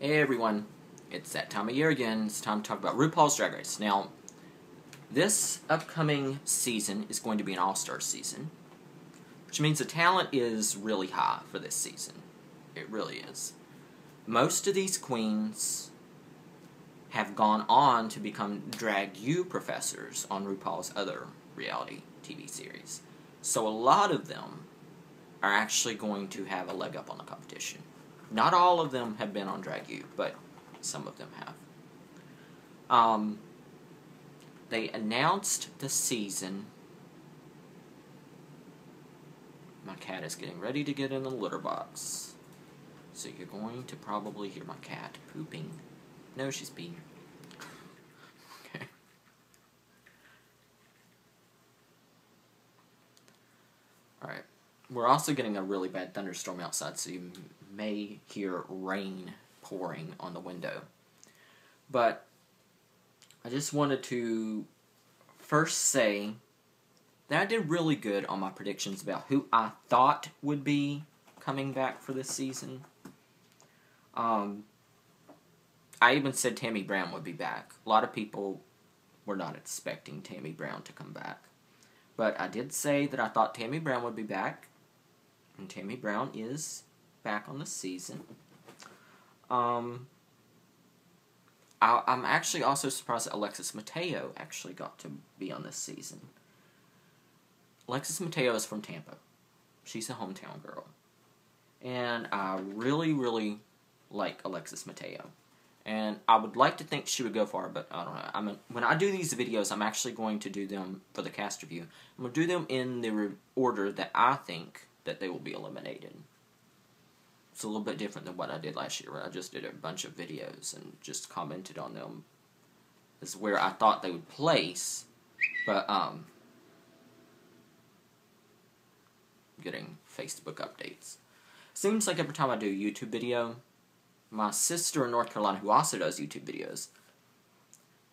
Hey everyone, it's that time of year again. It's time to talk about RuPaul's Drag Race. Now, this upcoming season is going to be an all-star season, which means the talent is really high for this season. It really is. Most of these queens have gone on to become Drag U professors on RuPaul's other reality TV series. So a lot of them are actually going to have a leg up on the competition. Not all of them have been on Drag U, but some of them have. They announced the season. My cat is getting ready to get in the litter box. So you're going to probably hear my cat pooping. No, she's peeing. Okay. Alright. We're also getting a really bad thunderstorm outside, so you may hear rain pouring on the window. But I just wanted to first say that I did really good on my predictions about who I thought would be coming back for this season. I even said Tammy Brown would be back. A lot of people were not expecting Tammy Brown to come back. But I did say that I thought Tammy Brown would be back. And Tammy Brown is back on the season. I'm actually also surprised that Alexis Mateo actually got to be on this season. Alexis Mateo is from Tampa. She's a hometown girl. And I really, really like Alexis Mateo. And I would like to think she would go far, but I don't know. When I do these videos, I'm actually going to do them for the cast review. I'm going to do them in the order that I think that they will be eliminated. It's a little bit different than what I did last year, where I just did a bunch of videos and just commented on them. This is where I thought they would place, but getting Facebook updates. Seems like every time I do a YouTube video, my sister in North Carolina, who also does YouTube videos,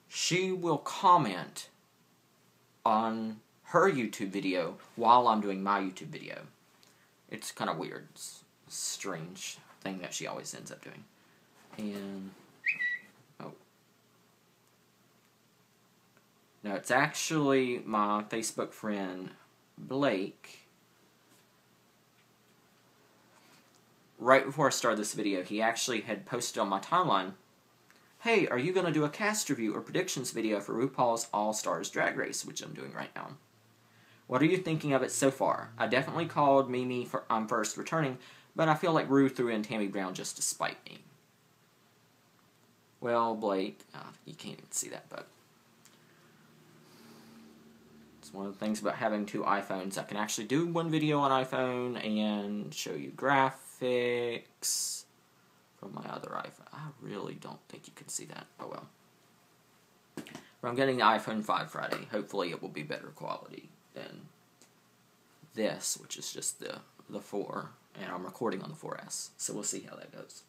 she will comment on her YouTube video while I'm doing my YouTube video. It's kind of weird. It's a strange thing that she always ends up doing. And, oh. No, it's actually my Facebook friend, Blake. Right before I started this video, he actually had posted on my timeline, "Hey, are you going to do a cast review or predictions video for RuPaul's All-Stars Drag Race," which I'm doing right now. "What are you thinking of it so far? I definitely called Mimi for I'm first returning, but I feel like Ru threw in Tammy Brown just to spite me." Well, Blake, you can't even see that, but it's one of the things about having two iPhones. I can actually do one video on iPhone and show you graphics from my other iPhone. I really don't think you can see that. Oh well. But I'm getting the iPhone 5 Friday. Hopefully it will be better quality than this, which is just the 4, and I'm recording on the 4S, so we'll see how that goes.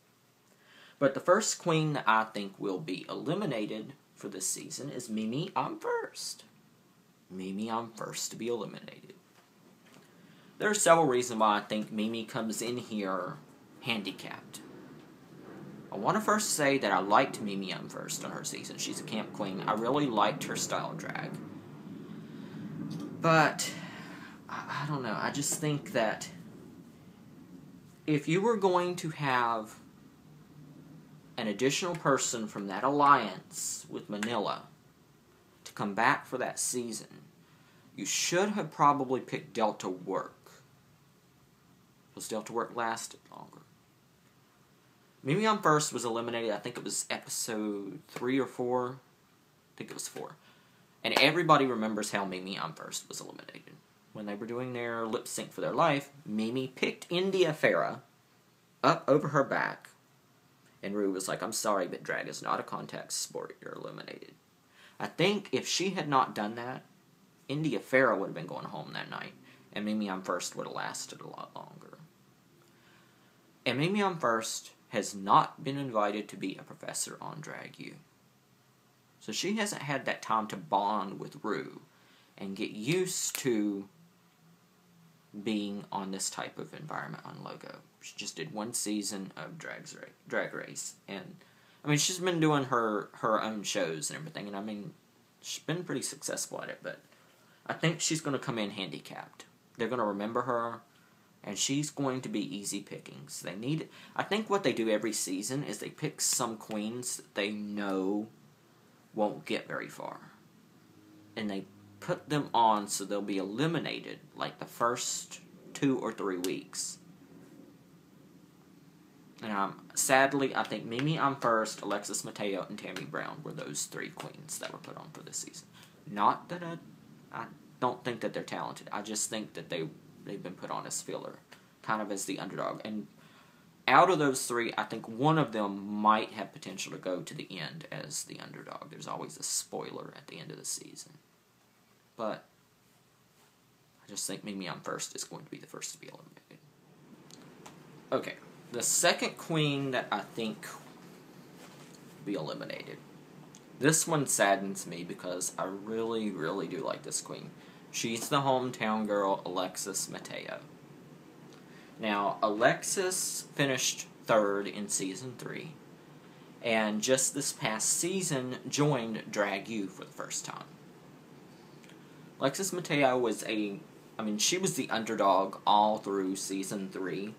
But the first queen that I think will be eliminated for this season is Mimi I'm First. Mimi I'm First to be eliminated. There are several reasons why I think Mimi comes in here handicapped. I want to first say that I liked Mimi I'm First on her season. She's a camp queen. I really liked her style of drag. But, I don't know, I just think that if you were going to have an additional person from that alliance with Manila to come back for that season, you should have probably picked Delta Work. Because Delta Work lasted longer. Mimi I'm First was eliminated, I think it was episode 3 or 4. I think it was 4. And everybody remembers how Mimi I'm First was eliminated. When they were doing their lip sync for their life, Mimi picked India Farah up over her back. And Ru was like, "I'm sorry, but drag is not a contact sport. You're eliminated." I think if she had not done that, India Farah would have been going home that night. And Mimi I'm First would have lasted a lot longer. And Mimi I'm First has not been invited to be a professor on Drag U. So she hasn't had that time to bond with Ru and get used to being on this type of environment on Logo. She just did one season of Drag Race. And, I mean, she's been doing her own shows and everything. And, I mean, she's been pretty successful at it. But I think she's going to come in handicapped. They're going to remember her. And she's going to be easy pickings. I think what they do every season is they pick some queens that they know won't get very far. And they put them on so they'll be eliminated like the first 2 or 3 weeks. And sadly, I think Mimi I'm First, Alexis Mateo, and Tammy Brown were those 3 queens that were put on for this season. Not that I don't think that they're talented. I just think that they've been put on as filler, kind of as the underdog. And out of those 3, I think one of them might have potential to go to the end as the underdog. There's always a spoiler at the end of the season. But I just think Mimi I'm First is going to be the first to be eliminated. Okay, the second queen that I think will be eliminated. This one saddens me because I really, really do like this queen. She's the hometown girl, Alexis Mateo. Now, Alexis finished 3rd in Season 3, and just this past season joined Drag U for the first time. Alexis Mateo was she was the underdog all through Season 3.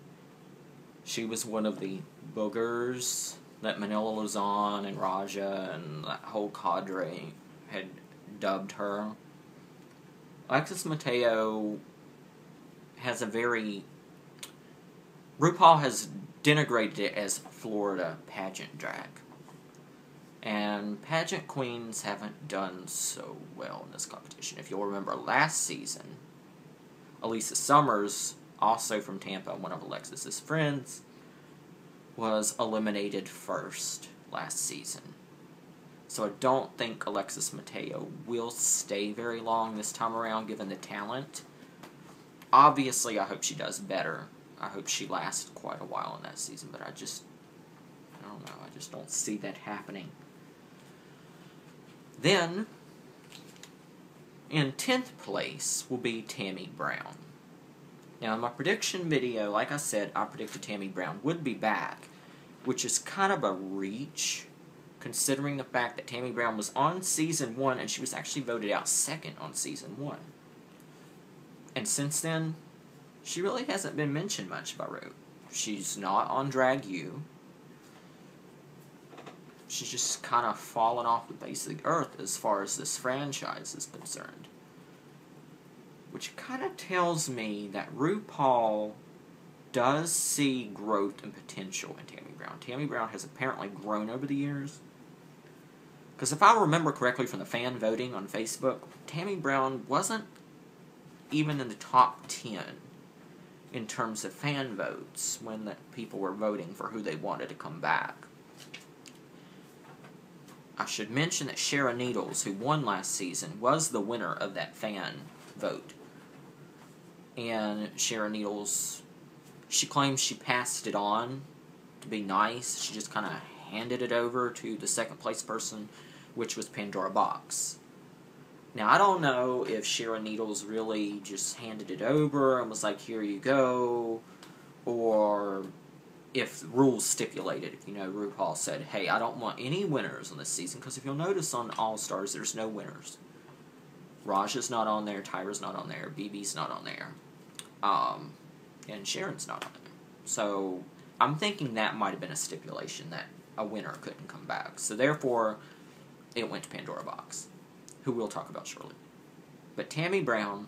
She was one of the boogers that Manila Luzon and Raja and that whole cadre had dubbed her. Alexis Mateo has RuPaul has denigrated it as Florida pageant drag. And pageant queens haven't done so well in this competition. If you'll remember last season, Elisa Summers, also from Tampa, one of Alexis's friends, was eliminated first last season. So I don't think Alexis Mateo will stay very long this time around, given the talent. Obviously, I hope she does better. I hope she lasts quite a while in that season, but I don't know, I just don't see that happening. Then, in 10th place will be Tammy Brown. Now, in my prediction video, like I said, I predicted Tammy Brown would be back, which is kind of a reach, considering the fact that Tammy Brown was on Season 1, and she was actually voted out 2nd on Season 1. And since then, she really hasn't been mentioned much by Ru. She's not on Drag U. She's just kind of fallen off the face of the earth as far as this franchise is concerned. Which kind of tells me that RuPaul does see growth and potential in Tammy Brown. Tammy Brown has apparently grown over the years. Because if I remember correctly from the fan voting on Facebook, Tammy Brown wasn't even in the top 10 in terms of fan votes when people were voting for who they wanted to come back. I should mention that Shara Needles, who won last season, was the winner of that fan vote. And Shara Needles, she claims she passed it on to be nice. She just kind of handed it over to the second place person, which was Pandora Box. Now, I don't know if Shara Needles really just handed it over and was like, here you go, or if rules stipulated, if RuPaul said, hey, I don't want any winners on this season, because if you'll notice on All-Stars, there's no winners. Raja's not on there, Tyra's not on there, BB's not on there, and Sharon's not on there. So, I'm thinking that might have been a stipulation that a winner couldn't come back. So, therefore, it went to Pandora Box, who we'll talk about shortly. But Tammy Brown,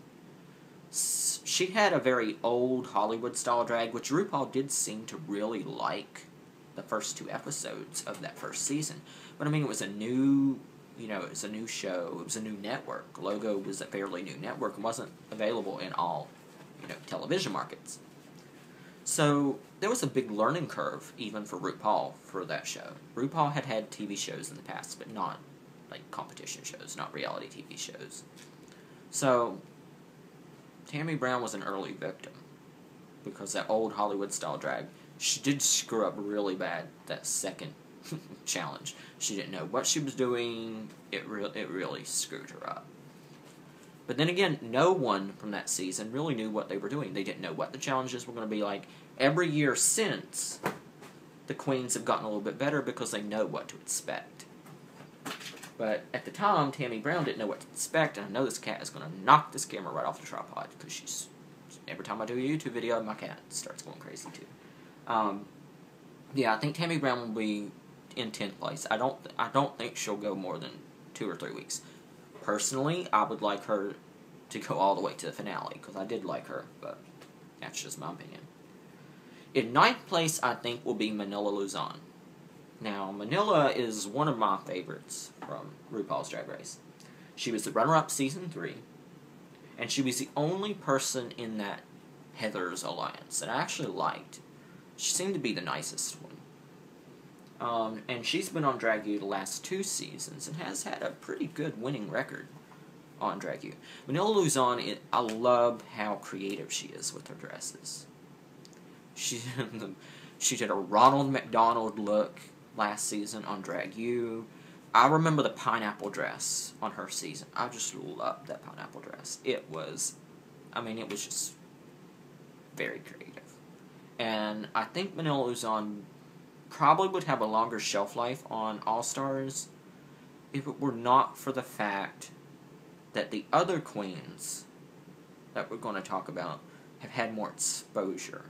she had a very old Hollywood-style drag, which RuPaul did seem to really like the first 2 episodes of that first season. But, I mean, it was a new, it was a new show, it was a new network. Logo was a fairly new network and wasn't available in all, television markets. So, there was a big learning curve, even for RuPaul, for that show. RuPaul had had TV shows in the past, but not, like, competition shows, not reality TV shows. So, Tammy Brown was an early victim, because that old Hollywood-style drag, she did screw up really bad that second challenge. She didn't know what she was doing, it really screwed her up. But then again, no one from that season really knew what they were doing. They didn't know what the challenges were going to be like. every year since, the queens have gotten a little bit better because they know what to expect. But at the time, Tammy Brown didn't know what to expect, and I know this cat is going to knock this camera right off the tripod, because every time I do a YouTube video, my cat starts going crazy too. Yeah, I think Tammy Brown will be in 10th place. I don't think she'll go more than 2 or 3 weeks. Personally, I would like her to go all the way to the finale, because I did like her, but that's just my opinion. In 9th place, I think, will be Manila Luzon. Now, Manila is one of my favorites from RuPaul's Drag Race. She was the runner-up Season 3, and she was the only person in that Heather's alliance that I actually liked. She seemed to be the nicest one. And she's been on Drag U the last 2 seasons and has had a pretty good winning record on Drag U. Manila Luzon, I love how creative she is with her dresses. She did a Ronald McDonald look last season on Drag U. I remember the pineapple dress on her season. I just loved that pineapple dress. It was just very creative. And I think Manila Luzon probably would have a longer shelf life on All-Stars if it were not for the fact that the other queens that we're going to talk about have had more exposure.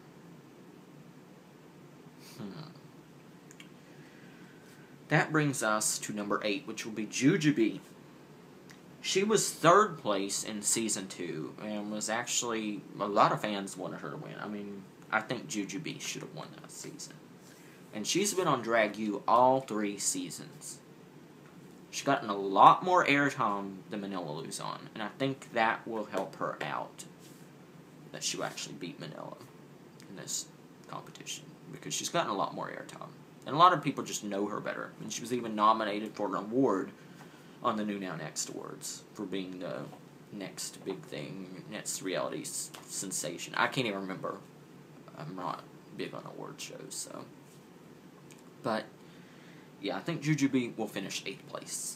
That brings us to number 8, which will be Jujubee. She was 3rd place in Season 2, and was actually, a lot of fans wanted her to win. I mean, I think Jujubee should have won that season. And she's been on Drag U all 3 seasons. She's gotten a lot more airtime than Manila Luzon, and I think that will help her out, that she'll actually beat Manila in this competition, because she's gotten a lot more airtime. And a lot of people just know her better. And she was even nominated for an award on the New Now Next Awards for being the next big thing, next reality sensation. I can't even remember. I'm not big on award shows, so. But, yeah, I think Jujubee will finish 8th place.